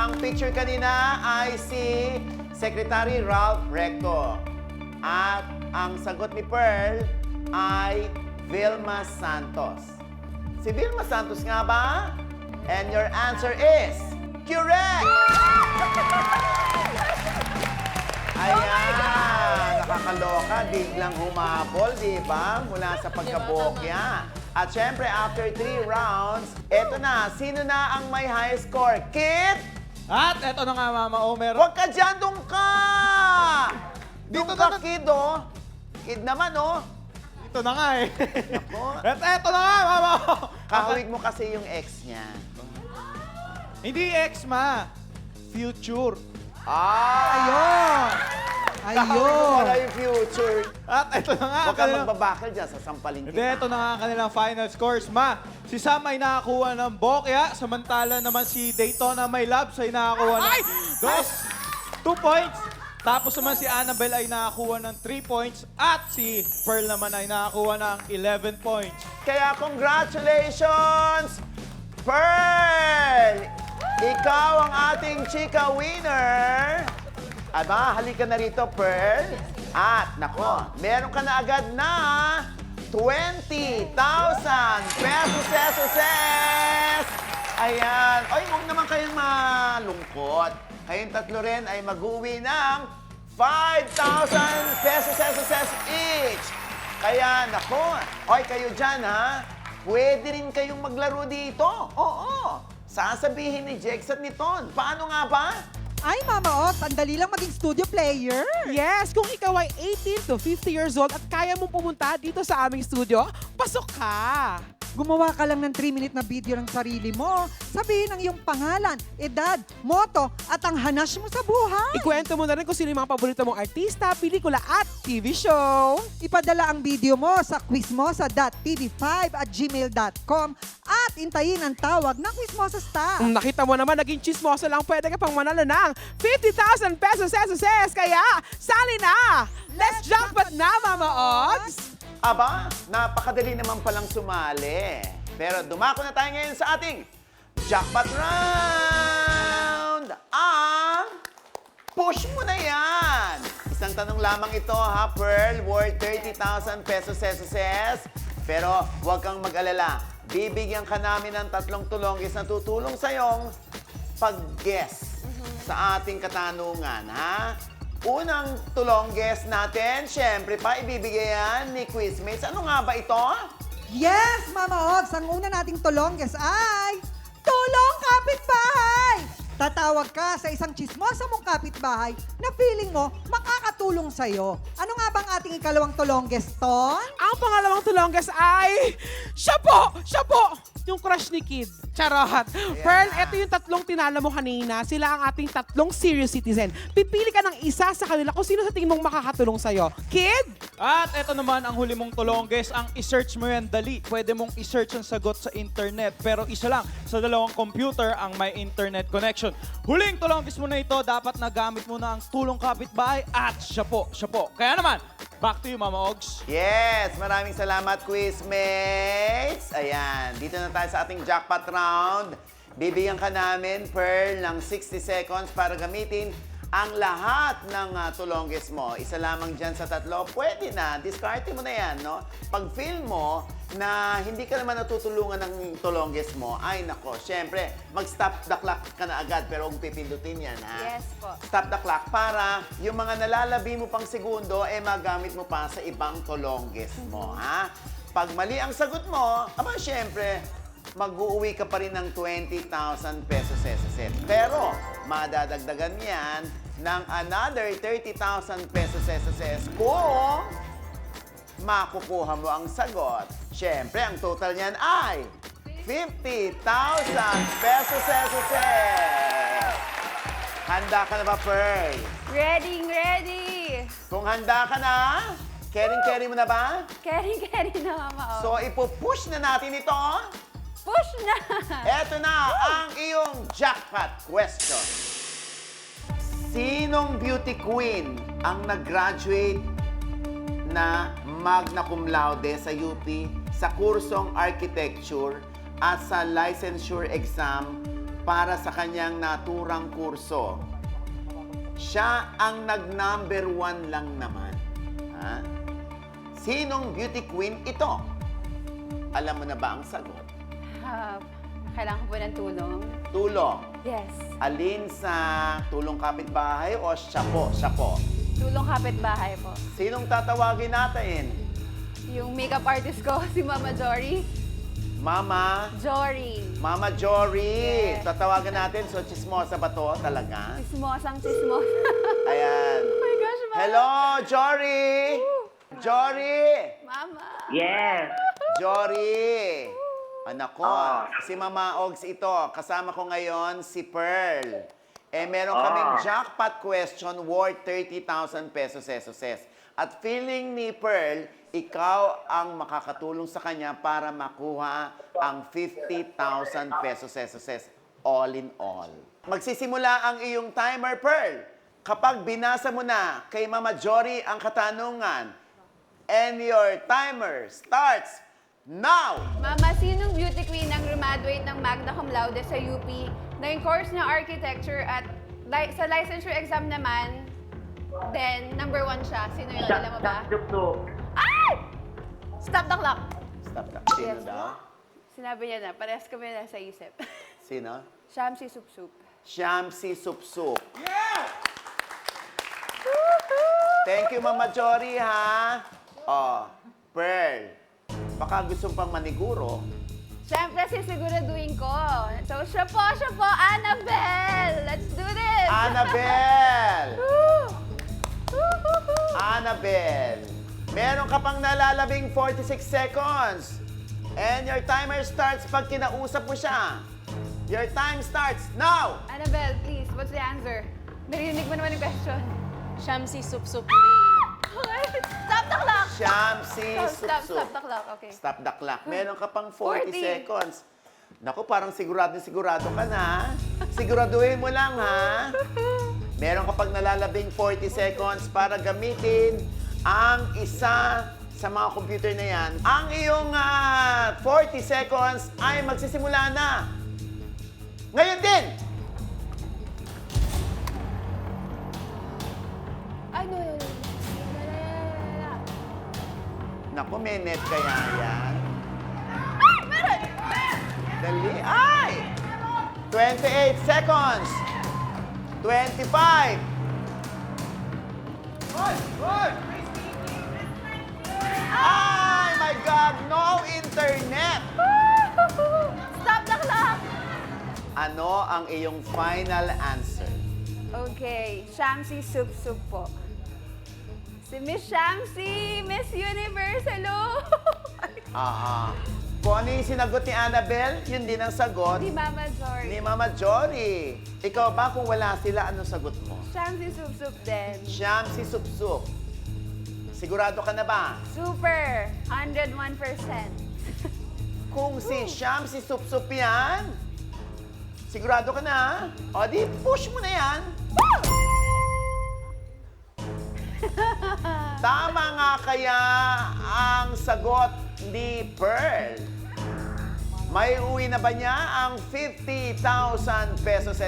Ang picture kanina ay si Secretary Ralph Recto. At ang sagot ni Pearl ay Vilma Santos. Si Vilma Santos nga ba? And your answer is correct! Ayan, nakakaloka, biglang humabol, di ba? Mula sa pagkabokya. At syempre, after 3 rounds, eto na, sino na ang may high score? Kid? At eto na nga, Mama O, meron. Huwag ka dyan, doon ka! Doon ka, Kid, oh. Kid naman, oh. Ito na nga eh. Ako, At eto na nga, Mama O. kahawig mo kasi yung ex niya. Hindi ex, Ma. Future. Ah! Ayun! Kahawig mo Ayun! pala yung future. At eto na nga. Huwag ka magbabakal dyan, sasampalin Hindi, kita. ito na nga ang kanilang final scores. Ma, si Sam ay nakakuha ng bokya, samantala naman si Daytona May Labs ay nakakuha ng 2 points. Tapos naman si Annabelle ay nakakuha ng 3 points at si Pearl naman ay nakakuha ng 11 points. Kaya congratulations, Pearl! Ikaw ang ating chika winner. Aba, halika na rito, Pearl. At, nako, meron ka na agad na 20,000 pesos. Ayan. Oy, huwag naman kayong malungkot. Kayong tatlo rin ay mag-uwi ng 5,000 pesos each. Kaya, nako, oy, kayo dyan, ha? Pwede rin kayong maglaro dito. Oo. Sasabihin ni Jex at ni Ton. Paano nga ba? Ay, Mama O, sandali lang maging studio player. Yes, kung ikaw ay 18 to 50 years old at kaya mong pumunta dito sa aming studio, pasok ka! Gumawa ka lang ng 3-minute na video ng sarili mo. Sabihin ang iyong pangalan, edad, moto, at ang hanash mo sa buhay. Ikwento mo na rin kung sino yung mga paborito mong artista, pelikula at TV show. Ipadala ang video mo sa quizmosa.tv5@gmail.com at intayin ang tawag ng Quizmosa staff. Nakita mo naman, naging chismosa lang, pwede ka pang manalo ng 50,000 pesos. Kaya, sali na! Let's jackpot na, Mama Ogs! Aba, napakadali naman palang sumali. Pero dumako na tayo ngayon sa ating jackpot round! Ang push mo na yan! Isang tanong lamang ito, ha, Pearl, worth 30,000 pesos. Pero huwag kang mag-alala. Bibigyan ka namin ng 3 tulonggis na tutulong sa'yong pag-guess sa ating katanungan, ha? Unang tulongges natin, syempre pa, ibibigay yan ni Quizmates. Ano nga ba ito? Yes, Mama Ogs, ang una nating tulongges ay Tulong Kapitbahay! Tatawag ka sa isang chismosa mong kapitbahay na feeling mo makakatulong sa'yo. Ano nga bang ating ikalawang tulongges, Ton? Ang pangalawang tulongges ay... Siya po! Yung crush ni Kid. Charot. Pearl, ito yung 3 tinala mo kanina. Sila ang ating 3 serious citizen. Pipili ka ng isa sa kanila kung sino sa tingin mong makakatulong sa'yo. Kid? At eto naman ang huli mong tulongges, ang i-search mo yan dali. Pwede mong i-search ang sagot sa internet, pero isa lang sa 2 computer ang may internet connection. Huling tulongges mo na ito, dapat nagamit mo na ang tulong kapitbahay at siya po. Kaya naman, back to you, Mama Ogs. Yes, maraming salamat, Quizmates. Ayan, dito na tayo sa ating jackpot round. Bibigyan ka namin, Pearl, ng 60 seconds para gamitin ang lahat ng tulongges mo. Isa lamang dyan sa 3, pwede na. Discarte mo na yan, no? Pag feel mo na hindi ka naman natutulungan ng tulongges mo, ay nako, syempre, mag-stop the clock ka na agad, pero huwag pipindutin yan, ha? Yes po. Stop the clock para yung mga nalalabi mo pang segundo, magamit mo pa sa ibang tulongges mo, ha? Pag mali ang sagot mo, aba, syempre, mag-uuwi ka pa rin ng 20,000 pesos. Pero, madadagdagan yan ng another 30,000 pesos kung makukuha mo ang sagot. Syempre, ang total niyan ay 50,000 pesos. Handa ka na ba, Pearl? Ready! Kung handa ka na, caring mo na ba? Carry na, Mama O. So, ipupush na natin ito. Push na! Eto na ang iyong jackpot question. Sinong beauty queen ang nag-graduate na magna cum laude sa UP sa kursong architecture at sa licensure exam para sa kanyang naturang kurso. Siya ang nag-number 1 lang naman. Ha? Sinong beauty queen ito? Alam mo na ba ang sagot? Kailangan ko po ng tulong? Tulong. Yes. Alin sa tulong kapitbahay o siya po? Siya po. Tulong kapitbahay po. Sinong tatawagin natin? Yung makeup artist ko, si Mama Jory. Mama? Jory. Mama Jory. Yes. Tatawagan natin. So, chismosa ba to talaga? Chismosang chismos. Ayan. Oh my gosh, Mama. Hello, Jory! Jory! Mama. Yes. Jory! Anak ko, si Mama Ogs ito. Kasama ko ngayon si Pearl. Meron kaming jackpot question worth 30,000 pesos. At feeling ni Pearl, ikaw ang makakatulong sa kanya para makuha ang 50,000 pesos all in all. Magsisimula ang iyong timer, Pearl. Kapag binasa mo na kay Mama Jory ang katanungan, and your timer starts now! Mama, sinong beauty queen ang graduate ng magna cum laude sa UP na yung course na architecture at sa licensure exam naman, then number 1 siya. Sino yun? Alam mo ba? Ay! Stop the clock. Stop na. Sino Yes. daw? Sinabi niya na, parehas kami na sa isip. Sino? Shamsi Sup Sup. Shamsi Supsup. Thank you, Mama Jory, ha? Pearl, baka gusto pang maniguro. Siyempre, sisiguraduhin ko. So, siya po, Annabelle! Let's do this! Annabelle! Woo! Annabelle, meron ka pang nalalabing 46 seconds. And your timer starts pag kinausap mo siya. Your time starts now! Annabelle, please, what's the answer? Narinig mo naman yung question. Shamsi Sup Sup Okay, stop the clock! Shamsi Stop Supsup. the clock, okay. Stop the clock. Meron ka pang 40 40. seconds. Naku, parang sigurado ka na. Siguraduhin mo lang, ha? Meron ka pang nalalabing 40 seconds para gamitin ang isa sa mga computer na yan. Ang iyong 40 seconds ay magsisimula na. Ngayon din! Ay, no. Naku, may net kaya yan. Ay, meron! Dali. Ay! 28 seconds. 25. Ay, my God! No internet! Stop the clock! Ano ang iyong final answer? Okay, Shamsi Sup Sup po. Si Miss Shamsi, Miss Universe, hello! Kung ano yung sinagot ni Annabelle, yun din ang sagot Ni Mama Jory. ni Mama Jory. Ikaw ba, kung wala sila, anong sagot mo? Shamsi Sup Sup din. Shamsi Supsup. Sigurado ka na ba? Super! 101%. Kung si Shamsi Supsup yan, sigurado ka na? O di, push mo na yan. Tama nga kaya ang sagot ni Pearl. May uwi na ba niya ang 50,000 pesos?